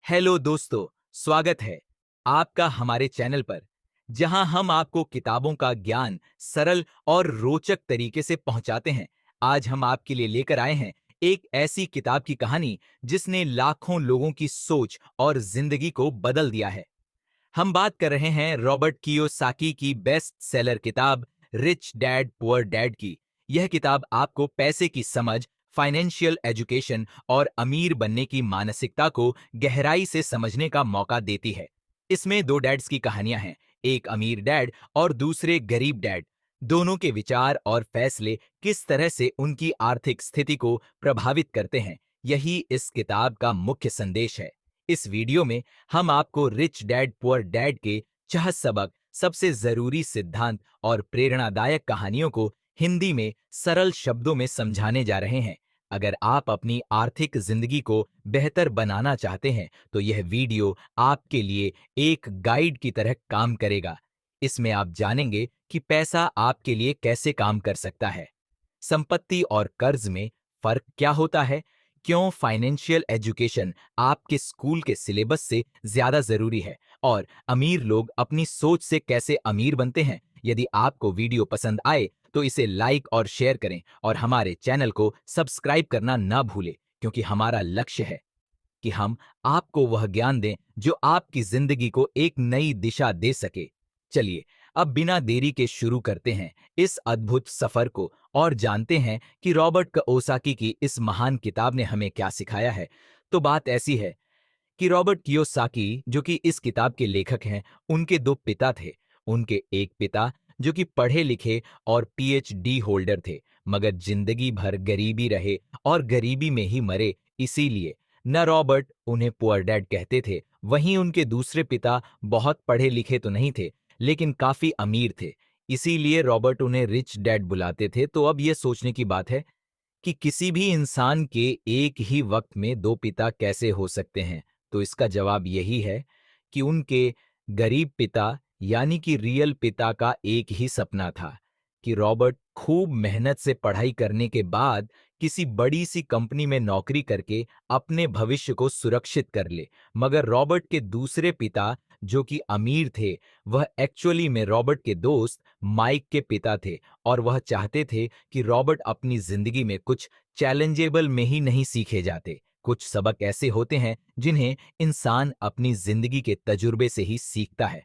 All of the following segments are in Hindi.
हेलो दोस्तों, स्वागत है आपका हमारे चैनल पर, जहां हम आपको किताबों का ज्ञान सरल और रोचक तरीके से पहुंचाते हैं। आज हम आपके लिए लेकर आए हैं एक ऐसी किताब की कहानी जिसने लाखों लोगों की सोच और जिंदगी को बदल दिया है। हम बात कर रहे हैं रॉबर्ट कियोसाकी की बेस्ट सेलर किताब रिच डैड पुअर डैड की। यह किताब आपको पैसे की समझ, फाइनेंशियल एजुकेशन और अमीर बनने की मानसिकता को गहराई से समझने का मौका देती है। इसमें दो डैड्स की कहानियां हैं, एक अमीर डैड और दूसरे गरीब डैड। दोनों के विचार और फैसले किस तरह से उनकी आर्थिक स्थिति को प्रभावित करते हैं, यही इस किताब का मुख्य संदेश है। इस वीडियो में हम आपको रिच डैड पुअर डैड के छह सबक, सबसे जरूरी सिद्धांत और प्रेरणादायक कहानियों को हिंदी में सरल शब्दों में समझाने जा रहे हैं। अगर आप अपनी आर्थिक जिंदगी को बेहतर बनाना चाहते हैं तो यह वीडियो आपके लिए एक गाइड की तरह काम करेगा। इसमें आप जानेंगे कि पैसा आपके लिए कैसे काम कर सकता है, संपत्ति और कर्ज में फर्क क्या होता है, क्यों फाइनेंशियल एजुकेशन आपके स्कूल के सिलेबस से ज्यादा जरूरी है, और अमीर लोग अपनी सोच से कैसे अमीर बनते हैं। यदि आपको वीडियो पसंद आए तो इसे लाइक और शेयर करें और हमारे चैनल को सब्सक्राइब करना ना भूलें, क्योंकि हमारा लक्ष्य है कि हम आपको वह ज्ञान दें जो आपकी जिंदगी को एक नई दिशा दे सके। चलिए अब बिना देरी के शुरू करते हैं इस अद्भुत सफर को और जानते हैं कि रॉबर्ट कियोसाकी की इस महान किताब ने हमें क्या सिखाया है। तो बात ऐसी है कि रॉबर्ट कियोसाकी जो कि इस किताब के लेखक हैं, उनके दो पिता थे। उनके एक पिता जो कि पढ़े लिखे और पीएचडी होल्डर थे, मगर जिंदगी भर गरीबी रहे और गरीबी में ही मरे। इसीलिए न रॉबर्ट उन्हें पुअर डैड कहते थे। वहीं उनके दूसरे पिता बहुत पढ़े लिखे तो नहीं थे, लेकिन काफी अमीर थे। इसीलिए रॉबर्ट उन्हें रिच डैड बुलाते थे। तो अब यह सोचने की बात है कि किसी भी इंसान के एक ही वक्त में दो पिता कैसे हो सकते हैं। तो इसका जवाब यही है कि उनके गरीब पिता यानी कि रियल पिता का एक ही सपना था कि रॉबर्ट खूब मेहनत से पढ़ाई करने के बाद किसी बड़ी सी कंपनी में नौकरी करके अपने भविष्य को सुरक्षित कर ले। मगर रॉबर्ट के दूसरे पिता जो कि अमीर थे, वह एक्चुअली में रॉबर्ट के दोस्त माइक के पिता थे, और वह चाहते थे कि रॉबर्ट अपनी जिंदगी में कुछ चैलेंजेबल में ही नहीं सीखे जाते। कुछ सबक ऐसे होते हैं जिन्हें इंसान अपनी जिंदगी के तजुर्बे से ही सीखता है।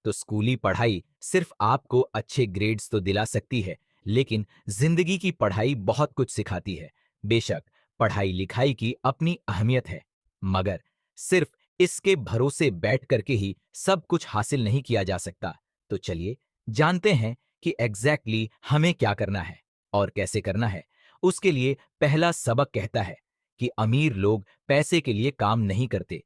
तो स्कूली पढ़ाई सिर्फ आपको अच्छे ग्रेड्स तो दिला सकती है, लेकिन जिंदगी की पढ़ाई बहुत कुछ सिखाती है। बेशक पढ़ाई लिखाई की अपनी अहमियत है, मगर सिर्फ इसके भरोसे बैठ करके ही सब कुछ हासिल नहीं किया जा सकता। तो चलिए जानते हैं कि एग्जैक्टली हमें क्या करना है और कैसे करना है। उसके लिए पहला सबक कहता है कि अमीर लोग पैसे के लिए काम नहीं करते।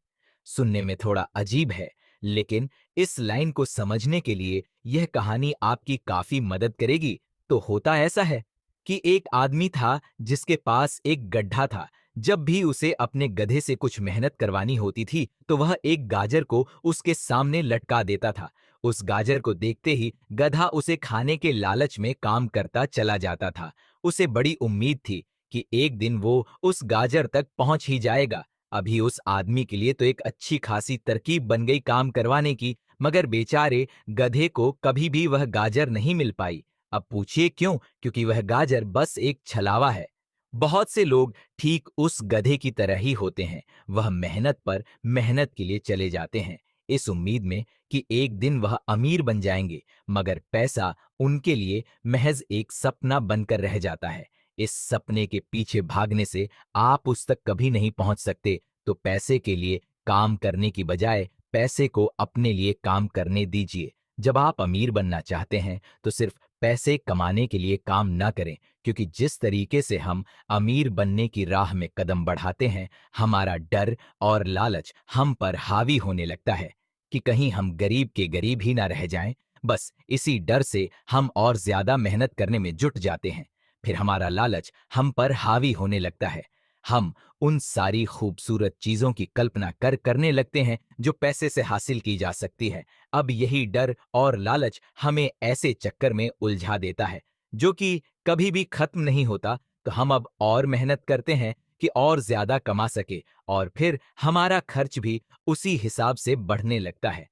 सुनने में थोड़ा अजीब है, लेकिन इस लाइन को समझने के लिए यह कहानी आपकी काफी मदद करेगी। तो होता ऐसा है कि एक आदमी था जिसके पास एक गड्ढा था। जब भी उसे अपने गधे से कुछ मेहनत करवानी होती थी तो वह एक गाजर को उसके सामने लटका देता था। उस गाजर को देखते ही गधा उसे खाने के लालच में काम करता चला जाता था। उसे बड़ी उम्मीद थी कि एक दिन वो उस गाजर तक पहुंच ही जाएगा। अभी उस आदमी के लिए तो एक अच्छी खासी तरकीब बन गई काम करवाने की, मगर बेचारे गधे को कभी भी वह गाजर नहीं मिल पाई। अब पूछिए क्यों? क्योंकि वह गाजर बस एक छलावा है। बहुत से लोग ठीक उस गधे की तरह ही होते हैं। वह मेहनत पर मेहनत के लिए चले जाते हैं, इस उम्मीद में कि एक दिन वह अमीर बन जाएंगे, मगर पैसा उनके लिए महज एक सपना बनकर रह जाता है। इस सपने के पीछे भागने से आप उस तक कभी नहीं पहुंच सकते। तो पैसे के लिए काम करने की बजाय पैसे को अपने लिए काम करने दीजिए। जब आप अमीर बनना चाहते हैं तो सिर्फ पैसे कमाने के लिए काम ना करें, क्योंकि जिस तरीके से हम अमीर बनने की राह में कदम बढ़ाते हैं, हमारा डर और लालच हम पर हावी होने लगता है कि कहीं हम गरीब के गरीब ही ना रह जाएं। बस इसी डर से हम और ज्यादा मेहनत करने में जुट जाते हैं। फिर हमारा लालच हम पर हावी होने लगता है। हम उन सारी खूबसूरत चीजों की कल्पना करने लगते हैं जो पैसे से हासिल की जा सकती है। अब यही डर और लालच हमें ऐसे चक्कर में उलझा देता है जो कि कभी भी खत्म नहीं होता। तो हम अब और मेहनत करते हैं कि और ज्यादा कमा सके, और फिर हमारा खर्च भी उसी हिसाब से बढ़ने लगता है।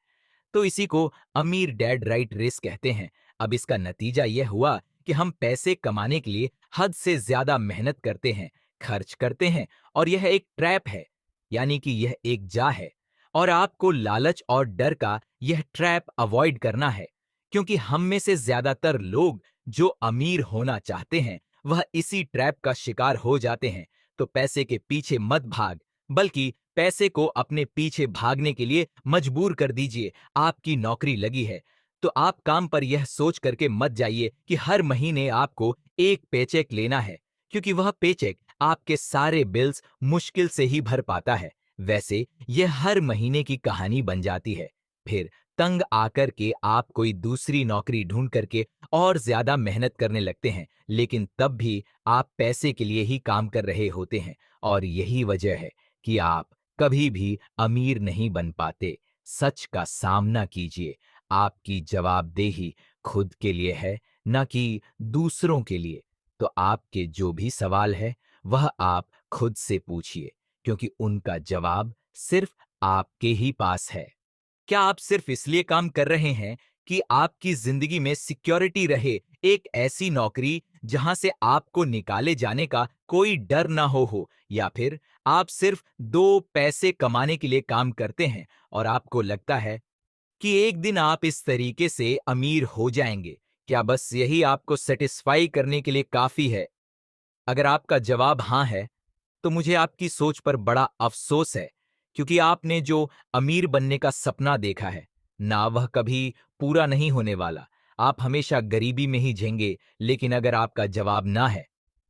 तो इसी को अमीर डैड राइट रेस कहते हैं। अब इसका नतीजा यह हुआ कि हम पैसे कमाने के लिए हद से ज्यादा मेहनत करते हैं, खर्च करते हैं, और यह एक ट्रैप है, यानी कि यह एक जा है। और आपको लालच और डर का यह ट्रैप अवॉइड करना है, क्योंकि हम में से ज्यादातर लोग जो अमीर होना चाहते हैं वह इसी ट्रैप का शिकार हो जाते हैं। तो पैसे के पीछे मत भाग, बल्कि पैसे को अपने पीछे भागने के लिए मजबूर कर दीजिए। आपकी नौकरी लगी है तो आप काम पर यह सोच करके मत जाइए कि हर महीने आपको एक पेचेक लेना है, क्योंकि वह पेचेक आपके सारे बिल्स मुश्किल से ही भर पाता है। वैसे यह हर महीने की कहानी बन जाती है। फिर तंग आकर के आप कोई दूसरी नौकरी ढूंढ करके और ज्यादा मेहनत करने लगते हैं, लेकिन तब भी आप पैसे के लिए ही काम कर रहे होते हैं। और यही वजह है कि आप कभी भी अमीर नहीं बन पाते। सच का सामना कीजिए। आपकी जवाबदेही खुद के लिए है, न कि दूसरों के लिए। तो आपके जो भी सवाल है वह आप खुद से पूछिए, क्योंकि उनका जवाब सिर्फ आपके ही पास है। क्या आप सिर्फ इसलिए काम कर रहे हैं कि आपकी जिंदगी में सिक्योरिटी रहे, एक ऐसी नौकरी जहां से आपको निकाले जाने का कोई डर ना हो, या फिर आप सिर्फ दो पैसे कमाने के लिए काम करते हैं और आपको लगता है कि एक दिन आप इस तरीके से अमीर हो जाएंगे? क्या बस यही आपको सेटिस्फाई करने के लिए काफी है? अगर आपका जवाब हाँ है, तो मुझे आपकी सोच पर बड़ा अफसोस है, क्योंकि आपने जो अमीर बनने का सपना देखा है ना, वह कभी पूरा नहीं होने वाला। आप हमेशा गरीबी में ही झेंगे। लेकिन अगर आपका जवाब ना है,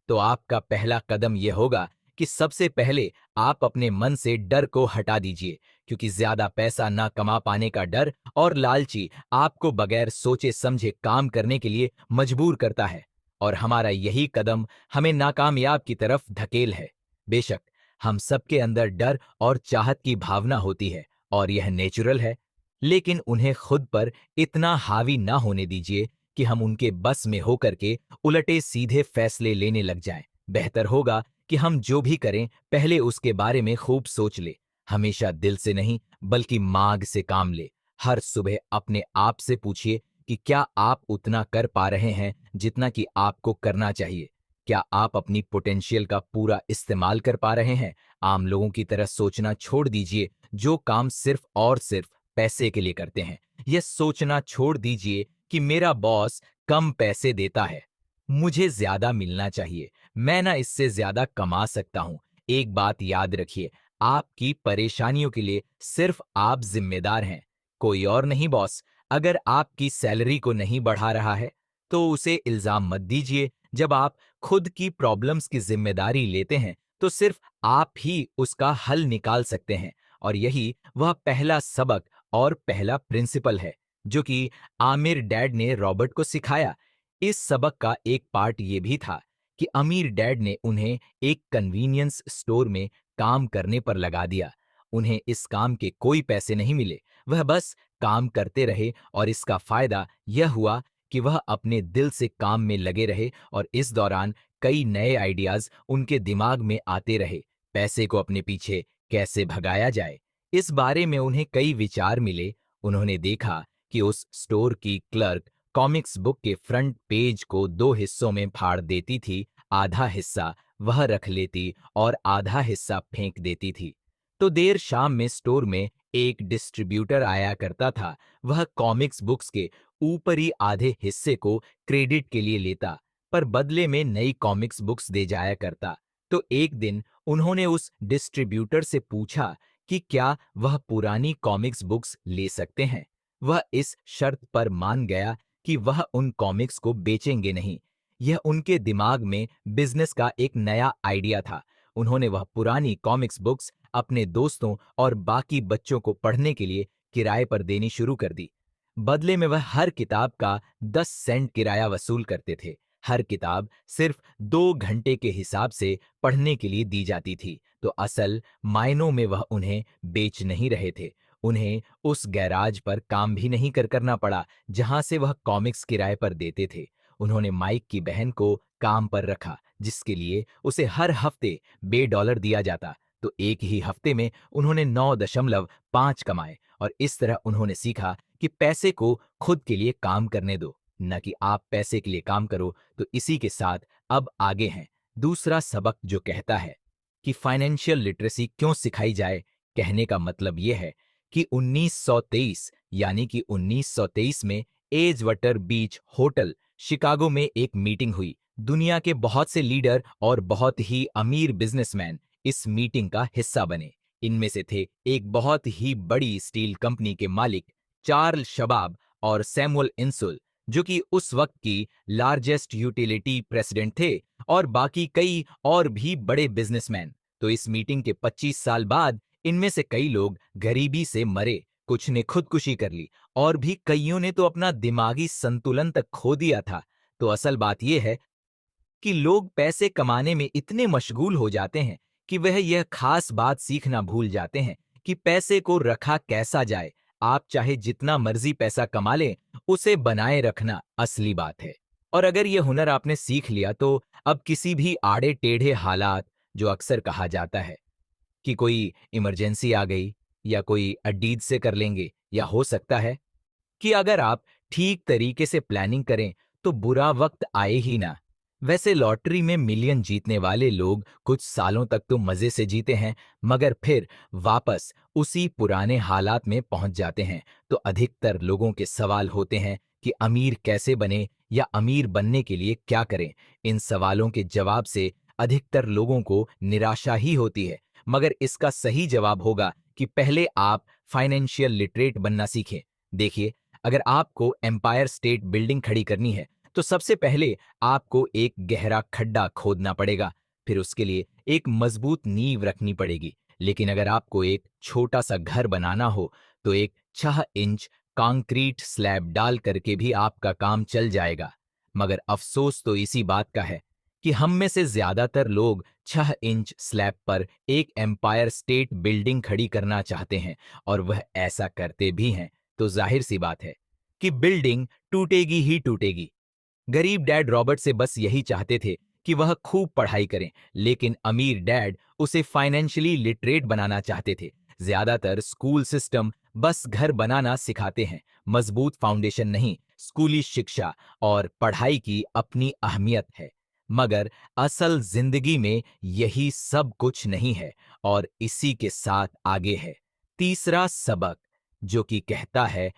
तो आपका पहला कदम यह होगा कि सबसे पहले आप अपने मन से डर को हटा दीजिए, क्योंकि ज्यादा पैसा ना कमा पाने का डर और लालची आपको बगैर सोचे समझे काम करने के लिए मजबूर करता है। और हमारा यही कदम हमें नाकामयाब की तरफ धकेल है। बेशक हम सबके अंदर डर और चाहत की भावना होती है, और यह नेचुरल है, लेकिन उन्हें खुद पर इतना हावी ना होने दीजिए कि हम उनके बस में होकर के उलटे सीधे फैसले लेने लग जाएं। बेहतर होगा कि हम जो भी करें पहले उसके बारे में खूब सोच ले। हमेशा दिल से नहीं, बल्कि मांग से काम ले। हर सुबह अपने आप से पूछिए कि क्या आप उतना कर पा रहे हैं जितना कि आपको करना चाहिए? क्या आप अपनी पोटेंशियल का पूरा इस्तेमाल कर पा रहे हैं? आम लोगों की तरह सोचना छोड़ दीजिए, जो काम सिर्फ और सिर्फ पैसे के लिए करते हैं। यह सोचना छोड़ दीजिए कि मेरा बॉस कम पैसे देता है, मुझे ज्यादा मिलना चाहिए, मैं ना इससे ज्यादा कमा सकता हूं। एक बात याद रखिए, आपकी परेशानियों के लिए सिर्फ आप जिम्मेदार हैं, कोई और नहीं। बॉस अगर आपकी सैलरी को नहीं बढ़ा रहा है, तो उसे इल्जाम मत दीजिए। जब आप खुद की प्रॉब्लम्स की जिम्मेदारी लेते हैं, तो सिर्फ आप ही उसका हल निकाल सकते हैं। और यही वह पहला सबक और पहला प्रिंसिपल है जो कि आमिर डैड ने रॉबर्ट को सिखाया। इस सबक का एक पार्ट ये भी था कि अमीर डैड ने उन्हें एक कन्वीनियंस स्टोर में काम करने पर लगा दिया। उन्हें इस काम के कोई पैसे नहीं मिले, वह बस काम करते रहे, और इसका फायदा यह हुआ कि वह अपने दिल से काम में लगे रहे, और इस दौरान कई नए आइडियाज उनके दिमाग में आते रहे। पैसे को अपने पीछे कैसे भगाया जाए, इस बारे में उन्हें कई विचार मिले। उन्होंने देखा कि उस स्टोर की क्लर्क कॉमिक्स बुक के फ्रंट पेज को दो हिस्सों में फाड़ देती थी। आधा हिस्सा वह रख लेती और आधा हिस्सा फेंक देती थी। तो देर शाम में स्टोर में एक डिस्ट्रीब्यूटर आया करता था। वह कॉमिक्स बुक्स के ऊपरी आधे हिस्से को क्रेडिट के लिए लेता, पर बदले में नई कॉमिक्स बुक्स दे जाया करता। तो एक दिन उन्होंने उस डिस्ट्रीब्यूटर से पूछा कि क्या वह पुरानी कॉमिक्स बुक्स ले सकते हैं। वह इस शर्त पर मान गया कि वह उन कॉमिक्स को बेचेंगे नहीं। यह उनके दिमाग में बिजनेस का एक नया आइडिया था। उन्होंने वह पुरानी कॉमिक्स बुक्स अपने दोस्तों और बाकी बच्चों को पढ़ने के लिए किराए पर देनी शुरू कर दी। बदले में वह हर किताब का 10 सेंट किराया वसूल करते थे। हर किताब सिर्फ 2 घंटे के हिसाब से पढ़ने के लिए दी जाती थी। तो असल मायनों में वह उन्हें बेच नहीं रहे थे। उन्हें उस गैराज पर काम भी नहीं करना पड़ा जहां से वह कॉमिक्स किराए पर देते थे। उन्होंने माइक की बहन को काम पर रखा, जिसके लिए उसे हर हफ्ते $2 दिया जाता। तो एक ही हफ्ते में उन्होंने 9.5 कमाए और इस तरह उन्होंने सीखा कि पैसे को खुद के लिए काम करने दो, न कि आप पैसे के लिए काम करो। तो इसी के साथ अब आगे हैं दूसरा सबक, जो कहता है कि फाइनेंशियल लिटरेसी क्यों सिखाई जाए। कहने का मतलब यह है कि 1923 यानी कि 1923 में एजवटर बीच होटल शिकागो में एक मीटिंग हुई। दुनिया के बहुत से लीडर और बहुत ही अमीर बिजनेसमैन इस मीटिंग का हिस्सा बने। इनमें से थे एक बहुत ही बड़ी स्टील कंपनी के मालिक चार्ल्स शबाब और सैमुअल इंसुल, जो कि उस वक्त की लार्जेस्ट यूटिलिटी प्रेसिडेंट थे, और बाकी कई और भी बड़े बिजनेसमैन। तो इस मीटिंग के 25 साल बाद इनमें से कई लोग गरीबी से मरे, कुछ ने खुदकुशी कर ली और भी कईयों ने तो अपना दिमागी संतुलन तक खो दिया था। तो असल बात यह है कि लोग पैसे कमाने में इतने मशगूल हो जाते हैं कि वह यह खास बात सीखना भूल जाते हैं कि पैसे को रखा कैसा जाए। आप चाहे जितना मर्जी पैसा कमा लें, उसे बनाए रखना असली बात है। और अगर यह हुनर आपने सीख लिया तो अब किसी भी आड़े टेढ़े हालात, जो अक्सर कहा जाता है कि कोई इमरजेंसी आ गई या कोई अडीद से कर लेंगे, या हो सकता है कि अगर आप ठीक तरीके से प्लानिंग करें तो बुरा वक्त आए ही ना। वैसे लॉटरी में मिलियन जीतने वाले लोग कुछ सालों तक तो मजे से जीते हैं, मगर फिर वापस उसी पुराने हालात में पहुंच जाते हैं। तो अधिकतर लोगों के सवाल होते हैं कि अमीर कैसे बने या अमीर बनने के लिए क्या करें। इन सवालों के जवाब से अधिकतर लोगों को निराशा ही होती है, मगर इसका सही जवाब होगा कि पहले आप फाइनेंशियल लिटरेट बनना सीखें। देखिए, अगर आपको एम्पायर स्टेट बिल्डिंग खड़ी करनी है तो सबसे पहले आपको एक गहरा खड्डा खोदना पड़ेगा, फिर उसके लिए एक मजबूत नींव रखनी पड़ेगी। लेकिन अगर आपको एक छोटा सा घर बनाना हो तो एक 6 इंच कंक्रीट स्लैब डाल करके भी आपका काम चल जाएगा। मगर अफसोस तो इसी बात का है कि हम में से ज्यादातर लोग 6 इंच स्लैब पर एक एम्पायर स्टेट बिल्डिंग खड़ी करना चाहते हैं, और वह ऐसा करते भी हैं। तो जाहिर सी बात है कि बिल्डिंग टूटेगी ही टूटेगी। गरीब डैड रॉबर्ट से बस यही चाहते थे कि वह खूब पढ़ाई करें, लेकिन अमीर डैड उसे फाइनेंशियली लिटरेट बनाना चाहते थे। ज्यादातर स्कूल सिस्टम बस घर बनाना सिखाते हैं, मजबूत फाउंडेशन नहीं। स्कूली शिक्षा और पढ़ाई की अपनी अहमियत है, मगर असल जिंदगी में यही सब कुछ नहीं है। और इसी के साथ आगे है तीसरा सबक, जो कि कहता है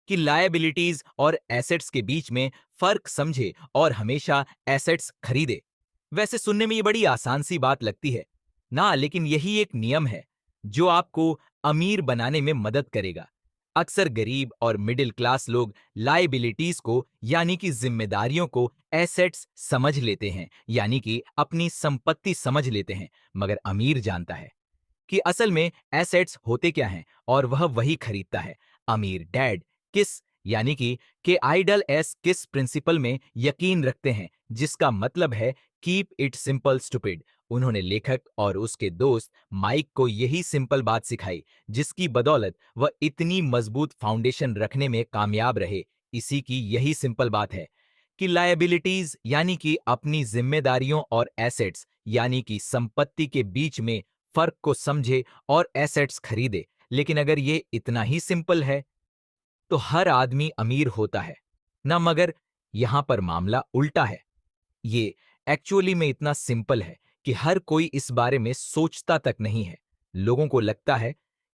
कि लायबिलिटीज और एसेट्स के बीच में फर्क समझे और हमेशा एसेट्स खरीदे। वैसे सुनने में ये बड़ी आसान सी बात लगती है ना, लेकिन यही एक नियम है जो आपको अमीर बनाने में मदद करेगा। अक्सर गरीब और मिडिल क्लास लोग लायबिलिटीज को यानी कि जिम्मेदारियों को एसेट्स समझ लेते हैं, यानी कि अपनी संपत्ति समझ लेते हैं। मगर अमीर जानता है कि असल में एसेट्स होते क्या हैं और वह वही खरीदता है। अमीर डैड किस यानी कि आइडल एस किस प्रिंसिपल में यकीन रखते हैं, जिसका मतलब है कीप इट सिंपल स्टूपिड। उन्होंने लेखक और उसके दोस्त माइक को यही सिंपल बात सिखाई, जिसकी बदौलत वह इतनी मजबूत फाउंडेशन रखने में कामयाब रहे। इसी की यही सिंपल बात है कि लायबिलिटीज यानी कि अपनी जिम्मेदारियों और एसेट्स यानी कि संपत्ति के बीच में फर्क को समझे और एसेट्स खरीदे। लेकिन अगर ये इतना ही सिंपल है तो हर आदमी अमीर होता है ना, मगर यहां पर मामला उल्टा है। ये एक्चुअली में इतना सिंपल है कि हर कोई इस बारे में सोचता तक नहीं है। लोगों को लगता है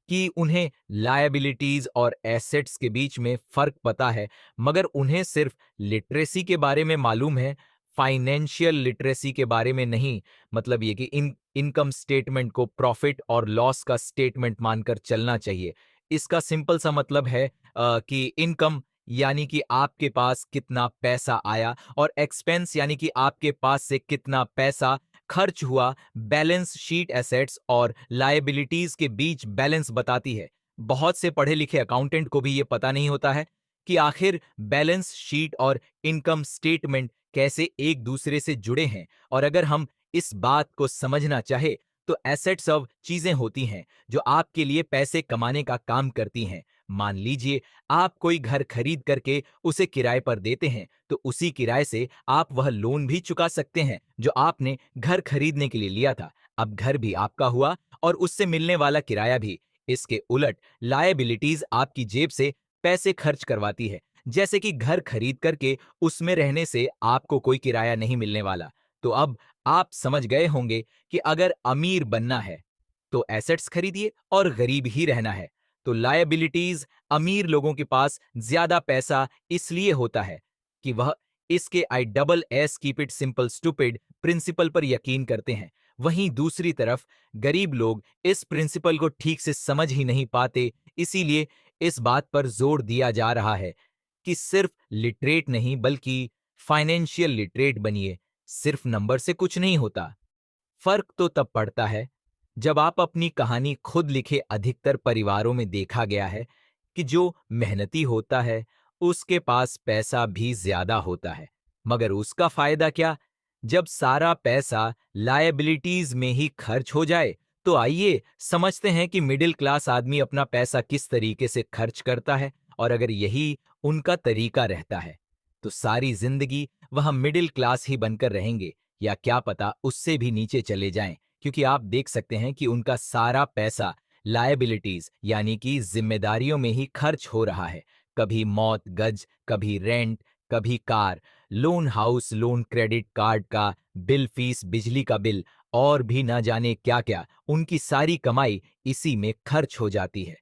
कि उन्हें लायबिलिटीज और एसेट्स के बीच में फर्क पता है, मगर उन्हें सिर्फ लिटरेसी के बारे में मालूम है, फाइनेंशियल लिटरेसी के बारे में नहीं। मतलब ये कि इनकम स्टेटमेंट को प्रॉफिट और लॉस का स्टेटमेंट मानकर चलना चाहिए। इसका सिंपल सा मतलब है कि इनकम यानी कि आपके पास कितना पैसा आया, और एक्सपेंस यानी कि आपके पास से कितना पैसा खर्च हुआ। बैलेंस शीट एसेट्स और लायबिलिटीज के बीच बैलेंस बताती है। बहुत से पढ़े लिखे अकाउंटेंट को भी यह पता नहीं होता है कि आखिर बैलेंस शीट और इनकम स्टेटमेंट कैसे एक दूसरे से जुड़े हैं। और अगर हम इस बात को समझना चाहे तो एसेट्स ऑफ चीजें होती हैं जो आपके लिए पैसे कमाने का काम करती हैं। मान लीजिए आप कोई घर खरीद करके उसे किराए पर देते हैं, तो उसी किराए से आप वह लोन भी चुका सकते हैं जो आपने घर खरीदने के लिए लिया था। अब घर भी आपका हुआ और उससे मिलने वाला किराया भी। इसके उलट लायबिलिटीज आपकी जेब से पैसे खर्च करवाती है, जैसे कि घर खरीद करके उसमें रहने से आपको कोई किराया नहीं मिलने वाला। तो अब आप समझ गए होंगे कि अगर अमीर बनना है तो एसेट्स खरीदिए और गरीब ही रहना है तो लायबिलिटीज। अमीर लोगों के पास ज्यादा पैसा इसलिए होता है कि वह इसके ISS keep it simple stupid principle पर यकीन करते हैं। वहीं दूसरी तरफ गरीब लोग इस प्रिंसिपल को ठीक से समझ ही नहीं पाते। इसीलिए इस बात पर जोर दिया जा रहा है कि सिर्फ लिटरेट नहीं बल्कि फाइनेंशियल लिटरेट बनिए। सिर्फ नंबर से कुछ नहीं होता। फर्क तो तब पड़ता है जब आप अपनी कहानी खुद लिखे। अधिकतर परिवारों में देखा गया है कि जो मेहनती होता है उसके पास पैसा भी ज्यादा होता है, मगर उसका फायदा क्या जब सारा पैसा लायबिलिटीज में ही खर्च हो जाए। तो आइए समझते हैं कि मिडिल क्लास आदमी अपना पैसा किस तरीके से खर्च करता है, और अगर यही उनका तरीका रहता है तो सारी जिंदगी वह मिडिल क्लास ही बनकर रहेंगे, या क्या पता उससे भी नीचे चले जाएं। क्योंकि आप देख सकते हैं कि उनका सारा पैसा लायबिलिटीज यानी कि जिम्मेदारियों में ही खर्च हो रहा है। कभी मौत गज, कभी रेंट, कभी car loan, house loan, credit card का बिल, फीस, बिजली का बिल और भी ना जाने क्या क्या। उनकी सारी कमाई इसी में खर्च हो जाती है।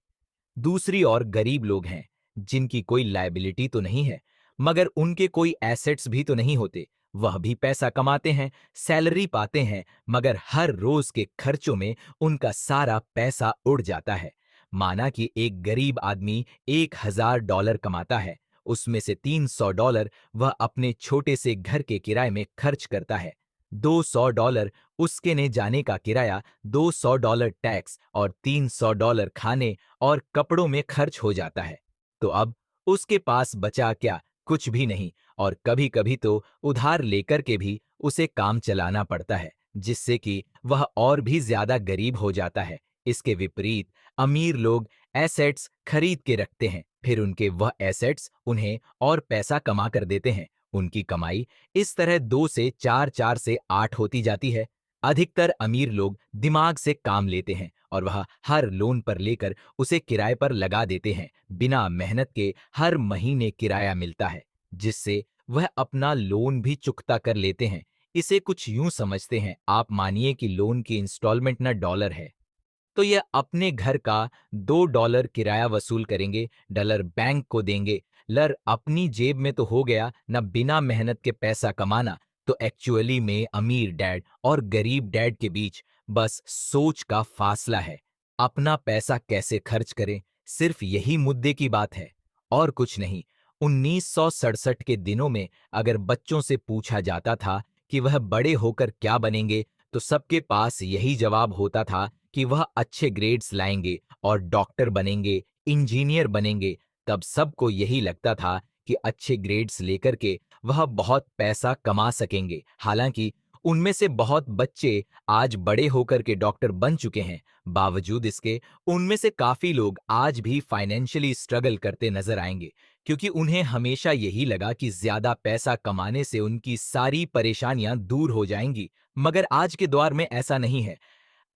दूसरी ओर गरीब लोग हैं जिनकी कोई लायबिलिटी तो नहीं है, मगर उनके कोई एसेट्स भी तो नहीं होते। वह भी पैसा कमाते हैं, सैलरी पाते हैं, मगर हर रोज के खर्चों में उनका सारा पैसा उड़ जाता है। माना कि एक गरीब आदमी $1000 कमाता है, उसमें से $300 वह अपने छोटे से घर के किराए में खर्च करता है। $200 उसके ने जाने का किराया, $200 टैक्स और $300 खाने और कपड़ों में खर्च हो जाता है। तो अब उसके पास बचा क्या? कुछ भी नहीं। और कभी कभी तो उधार लेकर के भी उसे काम चलाना पड़ता है, जिससे कि वह और भी ज्यादा गरीब हो जाता है। इसके विपरीत अमीर लोग एसेट्स खरीद के रखते हैं, फिर उनके वह एसेट्स उन्हें और पैसा कमा कर देते हैं। उनकी कमाई इस तरह 2 से 4, 4 से 8 होती जाती है। अधिकतर अमीर लोग दिमाग से काम लेते हैं और वह हर लोन पर लेकर उसे किराए पर लगा देते हैं। बिना मेहनत के हर महीने किराया मिलता है, जिससे वह अपना लोन भी चुकता कर लेते हैं। इसे कुछ यूं समझते हैं, आप मानिए कि लोन की इंस्टॉलमेंट ना डॉलर है, तो यह अपने घर का $2 किराया वसूल करेंगे, डॉलर बैंक को देंगे। लर अपनी जेब में तो हो गया ना, बिना मेहनत के पैसा कमाना। तो एक्चुअली में अमीर डैड और गरीब डैड के बीच बस सोच का फासला है। अपना पैसा कैसे खर्च करें, सिर्फ यही मुद्दे की बात है और कुछ नहीं। 1967 के दिनों में अगर बच्चों से पूछा जाता था कि वह बड़े होकर क्या बनेंगे, तो सबके पास यही जवाब होता था कि वह अच्छे ग्रेड्स लाएंगे और डॉक्टर बनेंगे, इंजीनियर बनेंगे। तब सबको यही लगता था कि अच्छे ग्रेड्स लेकर के वह बहुत पैसा कमा सकेंगे। हालांकि उनमें से बहुत बच्चे आज बड़े होकर के डॉक्टर बन चुके हैं। बावजूद इसके उनमें से काफी लोग आज भी फाइनेंशियली स्ट्रगल करते नजर आएंगे, क्योंकि उन्हें हमेशा यही लगा कि ज्यादा पैसा कमाने से उनकी सारी परेशानियां दूर हो जाएंगी। मगर आज के दौर में ऐसा नहीं है।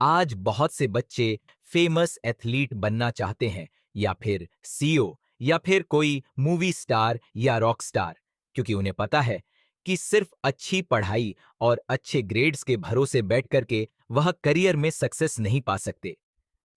आज बहुत से बच्चे फेमस एथलीट बनना चाहते हैं, या फिर CEO, या फिर कोई मूवी स्टार या रॉक स्टार, क्योंकि उन्हें पता है कि सिर्फ अच्छी पढ़ाई और अच्छे ग्रेड्स के भरोसे बैठ करके वह करियर में सक्सेस नहीं पा सकते।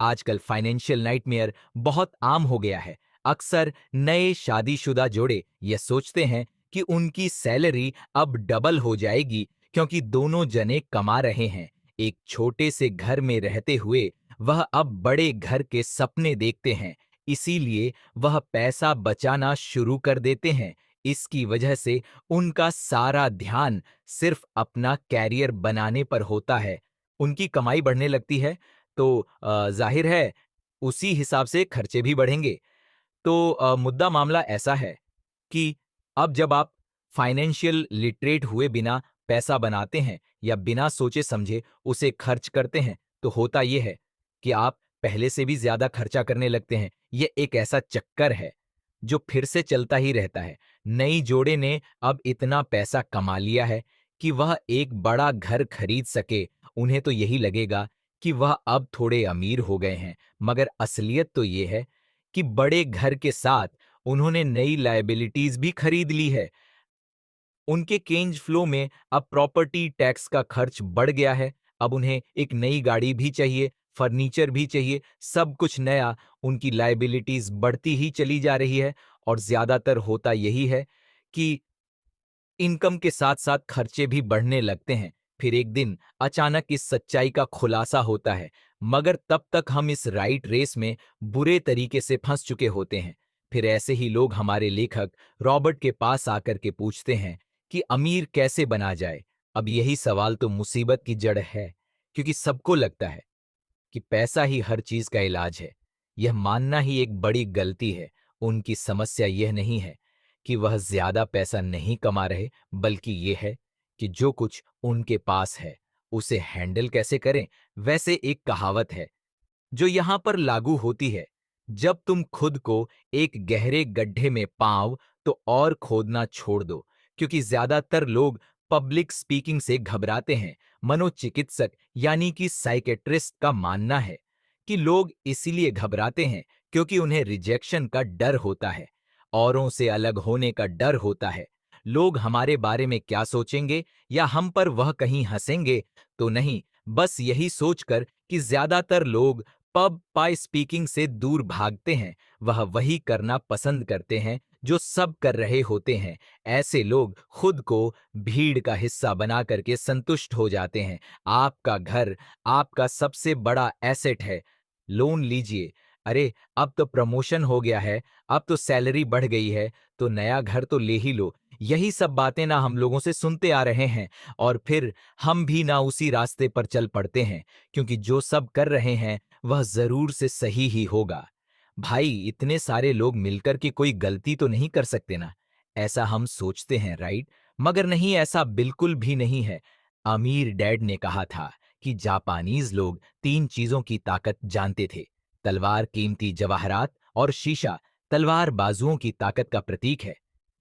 आजकल फाइनेंशियल नाइटमेयर बहुत आम हो गया है। अक्सर नए शादीशुदा जोड़े ये सोचते हैं कि उनकी सैलरी अब डबल हो जाएगी, क्योंकि दोनों जने कमा रहे हैं। एक छोटे से घर में रहते हुए वह अब बड़े घर के सपने देखते हैं, इसीलिए वह पैसा बचाना शुरू कर देते हैं। इसकी वजह से उनका सारा ध्यान सिर्फ अपना कैरियर बनाने पर होता है। उनकी कमाई बढ़ने लगती है तो जाहिर है उसी हिसाब से खर्चे भी बढ़ेंगे। तो मुद्दा मामला ऐसा है कि अब जब आप फाइनेंशियल लिटरेट हुए बिना पैसा बनाते हैं या बिना सोचे समझे उसे खर्च करते हैं, तो होता यह है कि आप पहले से भी ज्यादा खर्चा करने लगते हैं। ये एक ऐसा चक्कर है जो फिर से चलता ही रहता है। नई जोड़े ने अब इतना पैसा कमा लिया है कि वह एक बड़ा घर खरीद सके। उन्हें तो यही लगेगा कि वह अब थोड़े अमीर हो गए हैं, मगर असलियत तो ये है कि बड़े घर के साथ उन्होंने नई लायबिलिटीज भी खरीद ली है। उनके केंज फ्लो में अब प्रॉपर्टी टैक्स का खर्च बढ़ गया है। अब उन्हें एक नई गाड़ी भी चाहिए, फर्नीचर भी चाहिए, सब कुछ नया। उनकी लायबिलिटीज बढ़ती ही चली जा रही है और ज्यादातर होता यही है कि इनकम के साथ साथ खर्चे भी बढ़ने लगते हैं। फिर एक दिन अचानक इस सच्चाई का खुलासा होता है, मगर तब तक हम इस राइट रेस में बुरे तरीके से फंस चुके होते हैं। फिर ऐसे ही लोग हमारे लेखक रॉबर्ट के पास आकर के पूछते हैं कि अमीर कैसे बना जाए। अब यही सवाल तो मुसीबत की जड़ है, क्योंकि सबको लगता है कि पैसा ही हर चीज का इलाज है। यह मानना ही एक बड़ी गलती है। उनकी समस्या यह नहीं है कि वह ज्यादा पैसा नहीं कमा रहे, बल्कि यह है कि जो कुछ उनके पास है उसे हैंडल कैसे करें। वैसे एक कहावत है जो यहां पर लागू होती है, जब तुम खुद को एक गहरे गड्ढे में पाओ तो और खोदना छोड़ दो। क्योंकि ज्यादातर लोग पब्लिक स्पीकिंग से घबराते हैं। मनोचिकित्सक यानी कि साइकेट्रिस्ट का मानना है कि लोग इसीलिए घबराते हैं क्योंकि उन्हें रिजेक्शन का डर होता है, औरों से अलग होने का डर होता है। लोग हमारे बारे में क्या सोचेंगे, या हम पर वह कहीं हंसेंगे तो नहीं, बस यही सोचकर कि ज्यादातर लोग पब पाई स्पीकिंग से दूर भागते हैं, वह वही करना पसंद करते हैं जो सब कर रहे होते हैं। ऐसे लोग खुद को भीड़ का हिस्सा बना करके संतुष्ट हो जाते हैं। आपका घर आपका सबसे बड़ा एसेट है। लोन लीजिए। अरे, अब तो प्रमोशन हो गया है, अब तो सैलरी बढ़ गई है, तो नया घर तो ले ही लो। यही सब बातें ना हम लोगों से सुनते आ रहे हैं, और फिर हम भी ना उसी रास्ते पर चल पड़ते हैं, क्योंकि जो सब कर रहे हैं वह जरूर से सही ही होगा। भाई, इतने सारे लोग मिलकर के कोई गलती तो नहीं कर सकते ना, ऐसा हम सोचते हैं, राइट? मगर नहीं, ऐसा बिल्कुल भी नहीं है। अमीर डैड ने कहा था कि जापानीज लोग 3 चीजों की ताकत जानते थे: तलवार कीमती जवाहरात और शीशा तलवार बाजुओं की ताकत का प्रतीक है।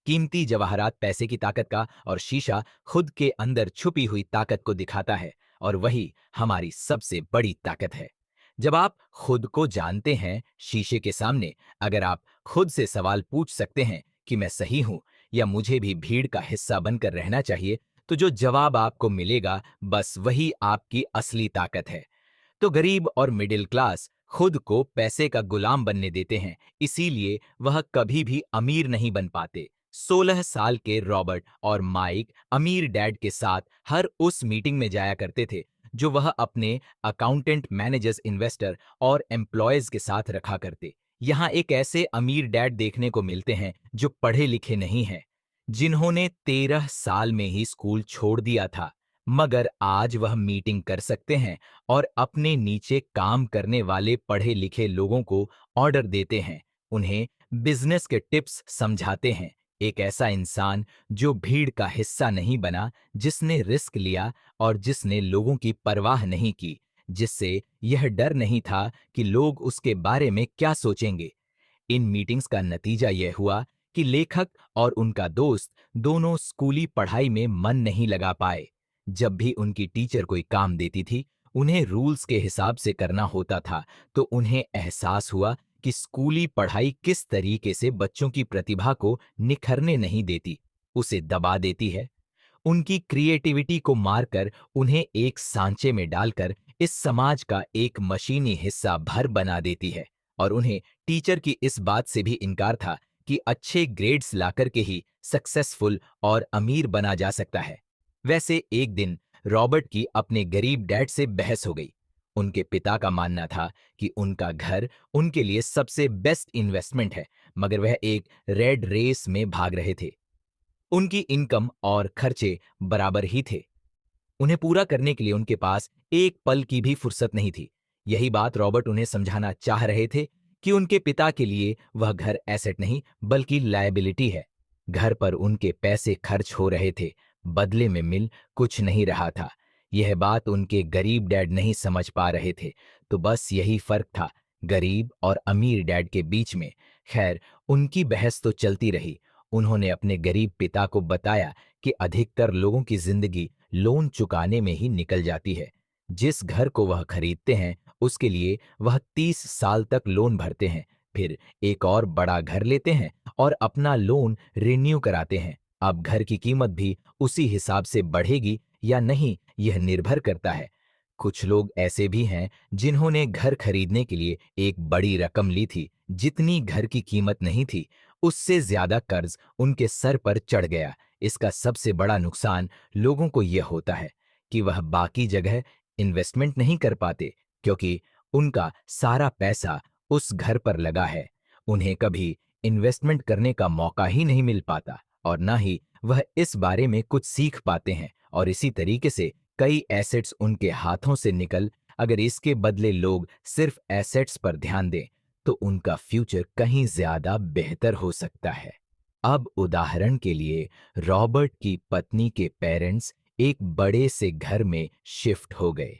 कीमती जवाहरात पैसे की ताकत का और शीशा खुद के अंदर छुपी हुई ताकत को दिखाता है, और वही हमारी सबसे बड़ी ताकत है। जब आप खुद को जानते हैं शीशे के सामने, अगर आप खुद से सवाल पूछ सकते हैं कि मैं सही हूं या मुझे भी भीड़ का हिस्सा बनकर रहना चाहिए, तो जो जवाब आपको मिलेगा बस वही आपकी असली ताकत है। तो गरीब और मिडिल क्लास खुद को पैसे का गुलाम बनने देते हैं, इसीलिए वह कभी भी अमीर नहीं बन पाते। 16 साल के रॉबर्ट और माइक अमीर डैड के साथ हर उस मीटिंग में जाया करते थे जो वह अपने अकाउंटेंट, मैनेजर्स, इन्वेस्टर और एम्प्लॉयज के साथ रखा करते। यहाँ एक ऐसे अमीर डैड देखने को मिलते हैं जो पढ़े लिखे नहीं हैं, जिन्होंने 13 साल में ही स्कूल छोड़ दिया था, मगर आज वह मीटिंग कर सकते हैं और अपने नीचे काम करने वाले पढ़े लिखे लोगों को ऑर्डर देते हैं, उन्हें बिजनेस के टिप्स समझाते हैं। एक ऐसा इंसान जो भीड़ का हिस्सा नहीं बना, जिसने रिस्क लिया और जिसने लोगों की परवाह नहीं की, जिससे यह डर नहीं था कि लोग उसके बारे में क्या सोचेंगे। इन मीटिंग्स का नतीजा यह हुआ कि लेखक और उनका दोस्त दोनों स्कूली पढ़ाई में मन नहीं लगा पाए। जब भी उनकी टीचर कोई काम देती थी, उन्हें रूल्स के हिसाब से करना होता था, तो उन्हें एहसास हुआ कि स्कूली पढ़ाई किस तरीके से बच्चों की प्रतिभा को निखरने नहीं देती, उसे दबा देती है। उनकी क्रिएटिविटी को मारकर उन्हें एक सांचे में डालकर इस समाज का एक मशीनी हिस्सा भर बना देती है। और उन्हें टीचर की इस बात से भी इनकार था कि अच्छे ग्रेड्स लाकर के ही सक्सेसफुल और अमीर बना जा सकता है। वैसे एक दिन रॉबर्ट की अपने गरीब डैड से बहस हो गई। उनके पिता का मानना था कि उनका घर उनके लिए सबसे बेस्ट इन्वेस्टमेंट है, मगर वह एक रेड रेस में भाग रहे थे। उनकी इनकम और खर्चे बराबर ही थे। उन्हें पूरा करने के लिए उनके पास एक पल की भी फुर्सत नहीं थी। यही बात रॉबर्ट उन्हें समझाना चाह रहे थे कि उनके पिता के लिए वह घर एसेट नहीं बल्कि लायबिलिटी है। घर पर उनके पैसे खर्च हो रहे थे, बदले में मिल कुछ नहीं रहा था। यह बात उनके गरीब डैड नहीं समझ पा रहे थे। तो बस यही फर्क था गरीब और अमीर डैड के बीच में। खैर, उनकी बहस तो चलती रही। उन्होंने अपने गरीब पिता को बताया कि अधिकतर लोगों की जिंदगी लोन चुकाने में ही निकल जाती है। जिस घर को वह खरीदते हैं उसके लिए वह 30 साल तक लोन भरते हैं, फिर एक और बड़ा घर लेते हैं और अपना लोन रिन्यू कराते हैं। अब घर की कीमत भी उसी हिसाब से बढ़ेगी या नहीं, यह निर्भर करता है। कुछ लोग ऐसे भी हैं जिन्होंने घर खरीदने के लिए एक बड़ी रकम ली थी। जितनी घर की कीमत नहीं थी, उससे ज्यादा कर्ज उनके सर पर चढ़ गया। इसका सबसे बड़ा नुकसान लोगों को यह होता है कि वह बाकी जगह इन्वेस्टमेंट नहीं कर पाते, क्योंकि उनका सारा पैसा उस घर पर लगा है। उन्हें कभी इन्वेस्टमेंट करने का मौका ही नहीं मिल पाता और ना ही वह इस बारे में कुछ सीख पाते हैं। और इसी तरीके से कई एसेट्स उनके हाथों से निकल, अगर इसके बदले लोग सिर्फ एसेट्स पर ध्यान दें तो उनका फ्यूचर कहीं ज्यादा बेहतर हो सकता है। अब उदाहरण के लिए, रॉबर्ट की पत्नी के पेरेंट्स एक बड़े से घर में शिफ्ट हो गए।